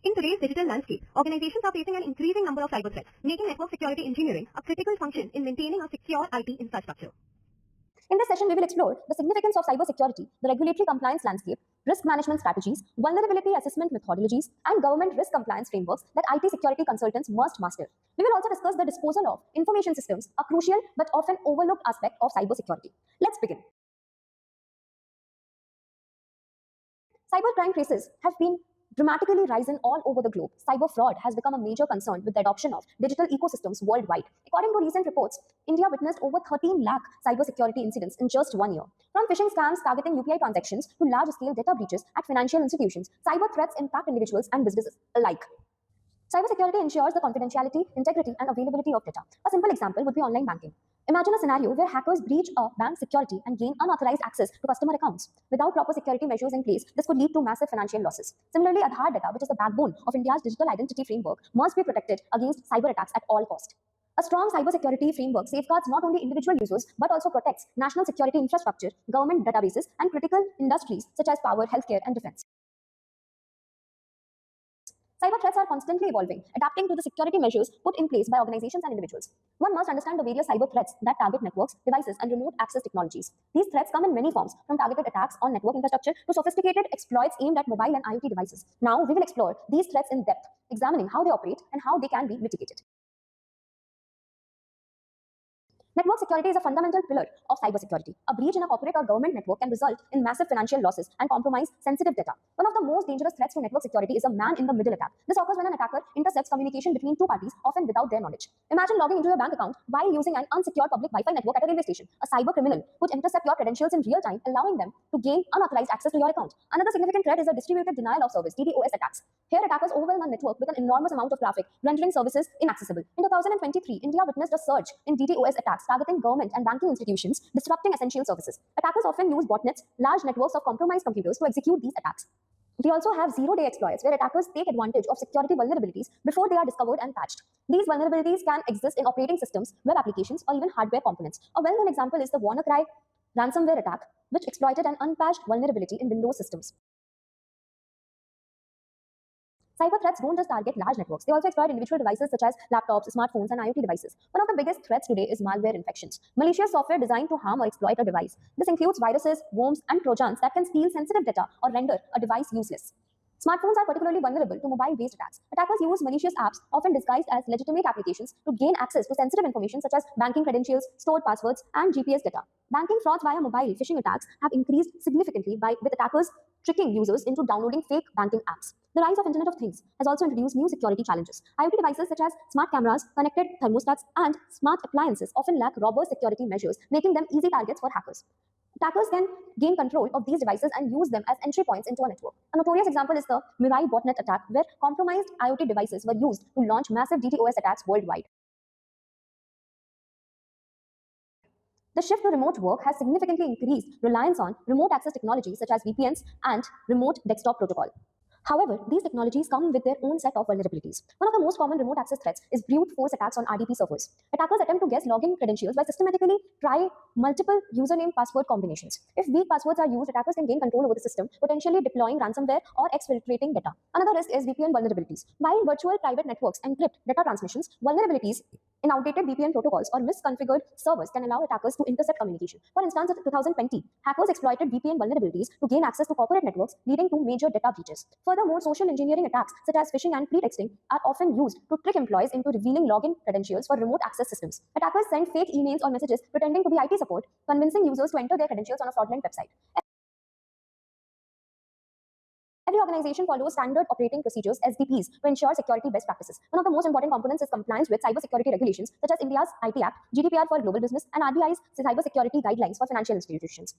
In today's digital landscape, organizations are facing an increasing number of cyber threats, making network security engineering a critical function in maintaining a secure IT infrastructure. In this session, we will explore the significance of cybersecurity, the regulatory compliance landscape, risk management strategies, vulnerability assessment methodologies, and government risk compliance frameworks that IT security consultants must master. We will also discuss the disposal of information systems, a crucial but often overlooked aspect of cybersecurity. Let's begin. Cybercrime cases have been dramatically rising all over the globe. Cyber fraud has become a major concern with the adoption of digital ecosystems worldwide. According to recent reports, India witnessed over 13 lakh cybersecurity incidents in just 1 year. From phishing scams targeting UPI transactions to large-scale data breaches at financial institutions, cyber threats impact individuals and businesses alike. Cybersecurity ensures the confidentiality, integrity, and availability of data. A simple example would be online banking. Imagine a scenario where hackers breach a bank security and gain unauthorized access to customer accounts. Without proper security measures in place, this could lead to massive financial losses. Similarly, Aadhaar data, which is the backbone of India's digital identity framework, must be protected against cyber attacks at all costs. A strong cybersecurity framework safeguards not only individual users but also protects national security infrastructure, government databases, and critical industries such as power, healthcare, and defense. Cyber threats are constantly evolving, adapting to the security measures put in place by organizations and individuals. One must understand the various cyber threats that target networks, devices, and remote access technologies. These threats come in many forms, from targeted attacks on network infrastructure to sophisticated exploits aimed at mobile and IoT devices. Now, we will explore these threats in depth, examining how they operate and how they can be mitigated. Network security is a fundamental pillar of cybersecurity. A breach in a corporate or government network can result in massive financial losses and compromise sensitive data. One of the most dangerous threats to network security is a man-in-the-middle attack. This occurs when an attacker intercepts communication between two parties, often without their knowledge. Imagine logging into your bank account while using an unsecured public Wi-Fi network at a railway station. A cyber criminal could intercept your credentials in real time, allowing them to gain unauthorized access to your account. Another significant threat is a distributed denial of service (DDoS) attacks. Here, attackers overwhelm a network with an enormous amount of traffic, rendering services inaccessible. In 2023, India witnessed a surge in DDoS attacks targeting government and banking institutions, disrupting essential services. Attackers often use botnets, large networks of compromised computers, to execute these attacks. We also have zero-day exploits, where attackers take advantage of security vulnerabilities before they are discovered and patched. These vulnerabilities can exist in operating systems, web applications, or even hardware components. A well-known example is the WannaCry ransomware attack, which exploited an unpatched vulnerability in Windows systems. Cyber threats don't just target large networks. They also exploit individual devices such as laptops, smartphones, and IoT devices. One of the biggest threats today is malware infections, malicious software designed to harm or exploit a device. This includes viruses, worms, and trojans that can steal sensitive data or render a device useless. Smartphones are particularly vulnerable to mobile-based attacks. Attackers use malicious apps, often disguised as legitimate applications, to gain access to sensitive information such as banking credentials, stored passwords, and GPS data. Banking frauds via mobile phishing attacks have increased significantly with attackers tricking users into downloading fake banking apps. The rise of Internet of Things has also introduced new security challenges. IoT devices such as smart cameras, connected thermostats, and smart appliances often lack robust security measures, making them easy targets for hackers. Attackers can gain control of these devices and use them as entry points into a network. A notorious example is the Mirai botnet attack, where compromised IoT devices were used to launch massive DDoS attacks worldwide. The shift to remote work has significantly increased reliance on remote access technologies such as VPNs and remote desktop protocol. However, these technologies come with their own set of vulnerabilities. One of the most common remote access threats is brute force attacks on RDP servers. Attackers attempt to guess login credentials by systematically try multiple username password combinations. If weak passwords are used, attackers can gain control over the system, potentially deploying ransomware or exfiltrating data. Another risk is VPN vulnerabilities. While virtual private networks encrypt data transmissions, vulnerabilities in outdated VPN protocols or misconfigured servers can allow attackers to intercept communication. For instance, in 2020, hackers exploited VPN vulnerabilities to gain access to corporate networks, leading to major data breaches. Furthermore, social engineering attacks such as phishing and pretexting are often used to trick employees into revealing login credentials for remote access systems. Attackers send fake emails or messages pretending to be IT support, convincing users to enter their credentials on a fraudulent website. Every organization follows standard operating procedures, SOPs, to ensure security best practices. One of the most important components is compliance with cybersecurity regulations, such as India's IT Act, GDPR for global business, and RBI's cybersecurity guidelines for financial institutions.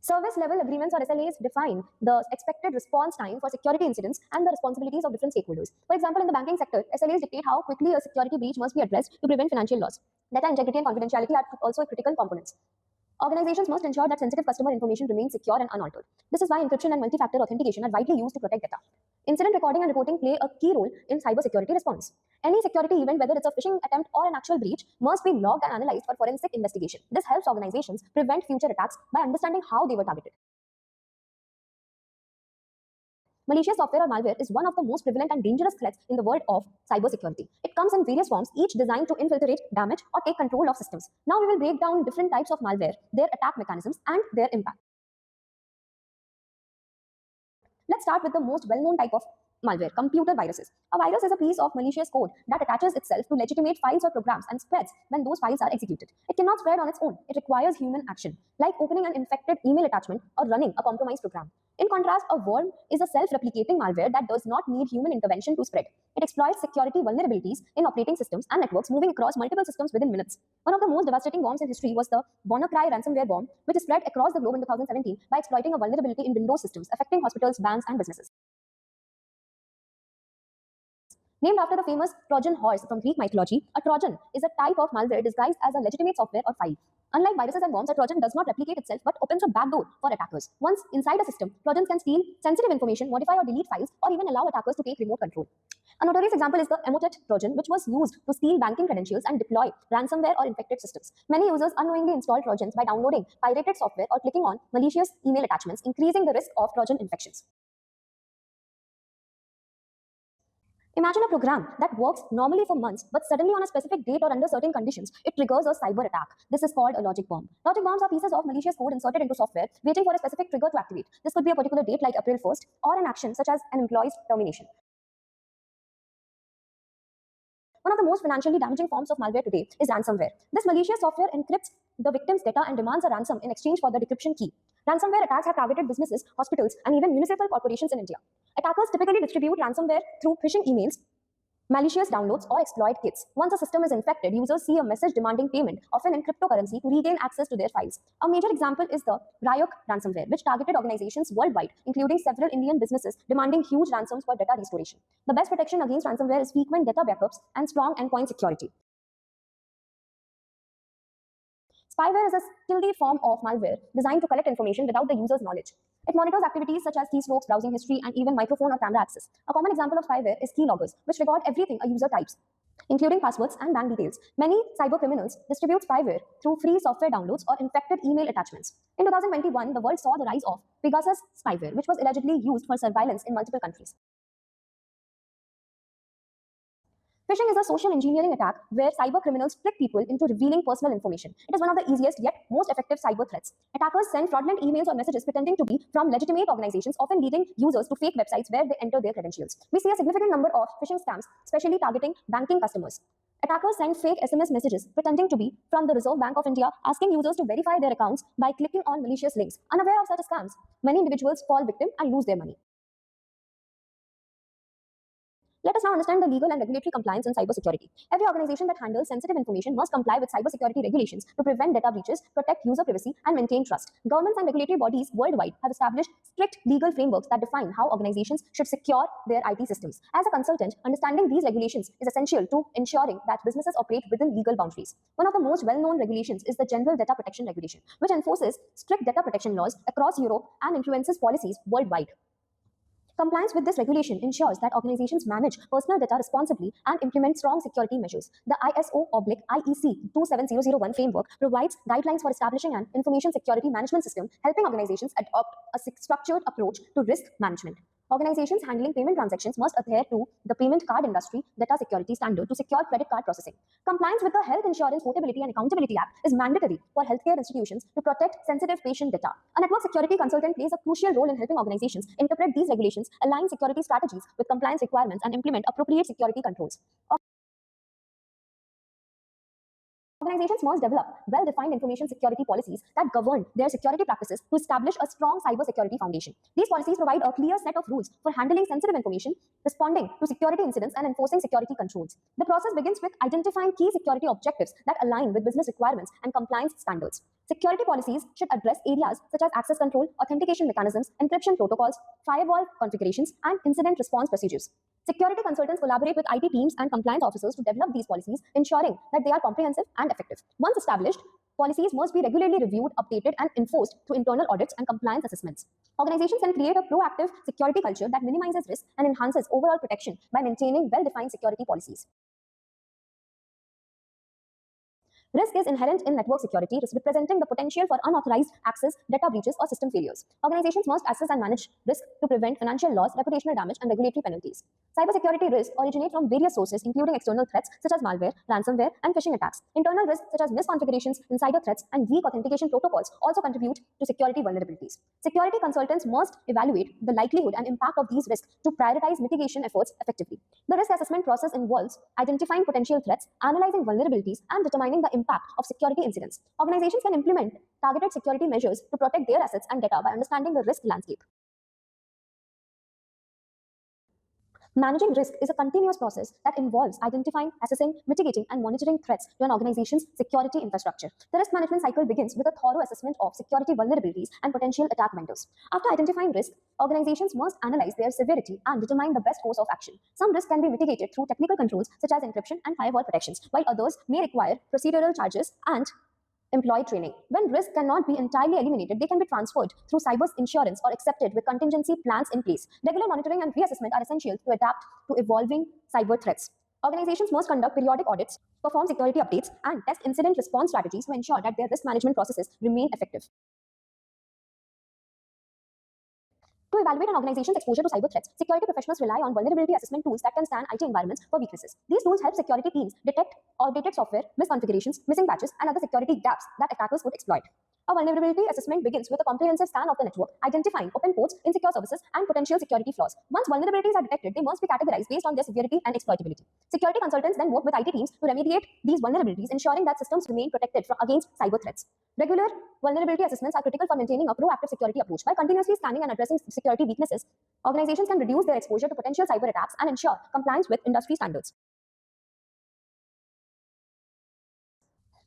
Service level agreements or SLAs define the expected response time for security incidents and the responsibilities of different stakeholders. For example, in the banking sector, SLAs dictate how quickly a security breach must be addressed to prevent financial loss. Data integrity and confidentiality are also critical components. Organizations must ensure that sensitive customer information remains secure and unaltered. This is why encryption and multi-factor authentication are widely used to protect data. Incident recording and reporting play a key role in cybersecurity response. Any security event, whether it's a phishing attempt or an actual breach, must be logged and analyzed for forensic investigation. This helps organizations prevent future attacks by understanding how they were targeted. Malicious software or malware is one of the most prevalent and dangerous threats in the world of cybersecurity. It comes in various forms, each designed to infiltrate, damage, or take control of systems. Now we will break down different types of malware, their attack mechanisms, and their impact. Let's start with the most well-known type of malware, computer viruses. A virus is a piece of malicious code that attaches itself to legitimate files or programs and spreads when those files are executed. It cannot spread on its own. It requires human action, like opening an infected email attachment or running a compromised program. In contrast, a worm is a self-replicating malware that does not need human intervention to spread. It exploits security vulnerabilities in operating systems and networks moving across multiple systems within minutes. One of the most devastating bombs in history was the WannaCry ransomware bomb, which spread across the globe in 2017 by exploiting a vulnerability in Windows systems, affecting hospitals, banks, and businesses. Named after the famous Trojan horse from Greek mythology, a Trojan is a type of malware disguised as a legitimate software or file. Unlike viruses and bombs, a Trojan does not replicate itself but opens a backdoor for attackers. Once inside a system, Trojans can steal sensitive information, modify or delete files, or even allow attackers to take remote control. A notorious example is the Emotet Trojan, which was used to steal banking credentials and deploy ransomware or infected systems. Many users unknowingly install Trojans by downloading pirated software or clicking on malicious email attachments, increasing the risk of Trojan infections. Imagine a program that works normally for months, but suddenly on a specific date or under certain conditions, it triggers a cyber attack. This is called a logic bomb. Logic bombs are pieces of malicious code inserted into software, waiting for a specific trigger to activate. This could be a particular date like April 1st, or an action such as an employee's termination. One of the most financially damaging forms of malware today is ransomware. This malicious software encrypts the victim's data and demands a ransom in exchange for the decryption key. Ransomware attacks have targeted businesses, hospitals, and even municipal corporations in India. Attackers typically distribute ransomware through phishing emails, malicious downloads, or exploit kits. Once a system is infected, users see a message demanding payment, often in cryptocurrency, to regain access to their files. A major example is the Ryuk ransomware, which targeted organizations worldwide, including several Indian businesses, demanding huge ransoms for data restoration. The best protection against ransomware is frequent data backups and strong endpoint security. Spyware is a stealthy form of malware designed to collect information without the user's knowledge. It monitors activities such as keystrokes, browsing history, and even microphone or camera access. A common example of spyware is keyloggers, which record everything a user types, including passwords and bank details. Many cybercriminals distribute spyware through free software downloads or infected email attachments. In 2021, the world saw the rise of Pegasus spyware, which was allegedly used for surveillance in multiple countries. Phishing is a social engineering attack where cyber criminals trick people into revealing personal information. It is one of the easiest yet most effective cyber threats. Attackers send fraudulent emails or messages pretending to be from legitimate organizations, often leading users to fake websites where they enter their credentials. We see a significant number of phishing scams, especially targeting banking customers. Attackers send fake SMS messages pretending to be from the Reserve Bank of India, asking users to verify their accounts by clicking on malicious links. Unaware of such scams, many individuals fall victim and lose their money. Let us now understand the legal and regulatory compliance in cybersecurity. Every organization that handles sensitive information must comply with cybersecurity regulations to prevent data breaches, protect user privacy, and maintain trust. Governments and regulatory bodies worldwide have established strict legal frameworks that define how organizations should secure their IT systems. As a consultant, understanding these regulations is essential to ensuring that businesses operate within legal boundaries. One of the most well-known regulations is the General Data Protection Regulation, which enforces strict data protection laws across Europe and influences policies worldwide. Compliance with this regulation ensures that organizations manage personal data responsibly and implement strong security measures. The ISO/IEC 27001 framework provides guidelines for establishing an information security management system, helping organizations adopt a structured approach to risk management. Organizations handling payment transactions must adhere to the payment card industry data security standard to secure credit card processing. Compliance with the Health Insurance Portability and Accountability Act is mandatory for healthcare institutions to protect sensitive patient data. A network security consultant plays a crucial role in helping organizations interpret these regulations, align security strategies with compliance requirements, and implement appropriate security controls. Organizations must develop well-defined information security policies that govern their security practices to establish a strong cybersecurity foundation. These policies provide a clear set of rules for handling sensitive information, responding to security incidents, and enforcing security controls. The process begins with identifying key security objectives that align with business requirements and compliance standards. Security policies should address areas such as access control, authentication mechanisms, encryption protocols, firewall configurations, and incident response procedures. Security consultants collaborate with IT teams and compliance officers to develop these policies, ensuring that they are comprehensive and effective. Once established, policies must be regularly reviewed, updated, and enforced through internal audits and compliance assessments. Organizations can create a proactive security culture that minimizes risk and enhances overall protection by maintaining well-defined security policies. Risk is inherent in network security, representing the potential for unauthorized access, data breaches, or system failures. Organizations must assess and manage risk to prevent financial loss, reputational damage, and regulatory penalties. Cybersecurity risks originate from various sources, including external threats such as malware, ransomware, and phishing attacks. Internal risks such as misconfigurations, insider threats, and weak authentication protocols also contribute to security vulnerabilities. Security consultants must evaluate the likelihood and impact of these risks to prioritize mitigation efforts effectively. The risk assessment process involves identifying potential threats, analyzing vulnerabilities, and determining the impact of security incidents. Organizations can implement targeted security measures to protect their assets and data by understanding the risk landscape. Managing risk is a continuous process that involves identifying, assessing, mitigating, and monitoring threats to an organization's security infrastructure. The risk management cycle begins with a thorough assessment of security vulnerabilities and potential attack vectors. After identifying risk, organizations must analyze their severity and determine the best course of action. Some risks can be mitigated through technical controls such as encryption and firewall protections, while others may require procedural charges and employee training. When risk cannot be entirely eliminated, they can be transferred through cyber insurance or accepted with contingency plans in place. Regular monitoring and reassessment are essential to adapt to evolving cyber threats. Organizations must conduct periodic audits, perform security updates, and test incident response strategies to ensure that their risk management processes remain effective. To evaluate an organization's exposure to cyber threats, security professionals rely on vulnerability assessment tools that can scan IT environments for weaknesses. These tools help security teams detect outdated software, misconfigurations, missing patches, and other security gaps that attackers could exploit. A vulnerability assessment begins with a comprehensive scan of the network, identifying open ports, insecure services, and potential security flaws. Once vulnerabilities are detected, they must be categorized based on their severity and exploitability. Security consultants then work with IT teams to remediate these vulnerabilities, ensuring that systems remain protected against cyber threats. Regular vulnerability assessments are critical for maintaining a proactive security approach. By continuously scanning and addressing security weaknesses, organizations can reduce their exposure to potential cyber attacks and ensure compliance with industry standards.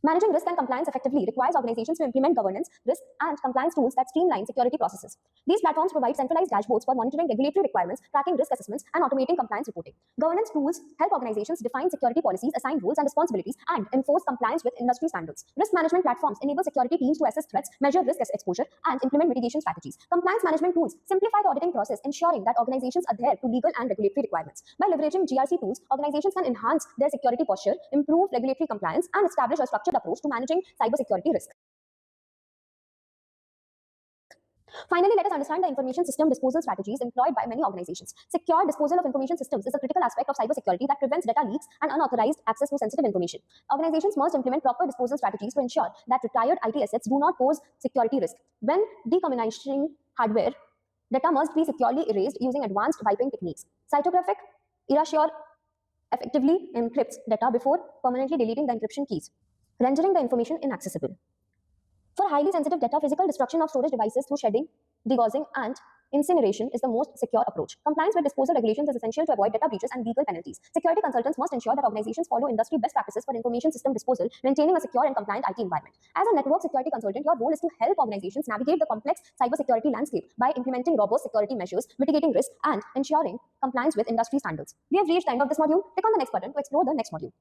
Managing risk and compliance effectively requires organizations to implement governance, risk, and compliance tools that streamline security processes. These platforms provide centralized dashboards for monitoring regulatory requirements, tracking risk assessments, and automating compliance reporting. Governance tools help organizations define security policies, assign roles and responsibilities, and enforce compliance with industry standards. Risk management platforms enable security teams to assess threats, measure risk exposure, and implement mitigation strategies. Compliance management tools simplify the auditing process, ensuring that organizations adhere to legal and regulatory requirements. By leveraging GRC tools, organizations can enhance their security posture, improve regulatory compliance, and establish a structured approach to managing cybersecurity risk. Finally, let us understand the information system disposal strategies employed by many organizations. Secure disposal of information systems is a critical aspect of cybersecurity that prevents data leaks and unauthorized access to sensitive information. Organizations must implement proper disposal strategies to ensure that retired IT assets do not pose security risk. When decommissioning hardware, data must be securely erased using advanced wiping techniques. Cytographic erasure effectively encrypts data before permanently deleting the encryption keys, rendering the information inaccessible. For highly sensitive data, physical destruction of storage devices through shedding, degaussing, and incineration is the most secure approach. Compliance with disposal regulations is essential to avoid data breaches and legal penalties. Security consultants must ensure that organizations follow industry best practices for information system disposal, maintaining a secure and compliant IT environment. As a network security consultant, your role is to help organizations navigate the complex cybersecurity landscape by implementing robust security measures, mitigating risk, and ensuring compliance with industry standards. We have reached the end of this module. Click on the next button to explore the next module.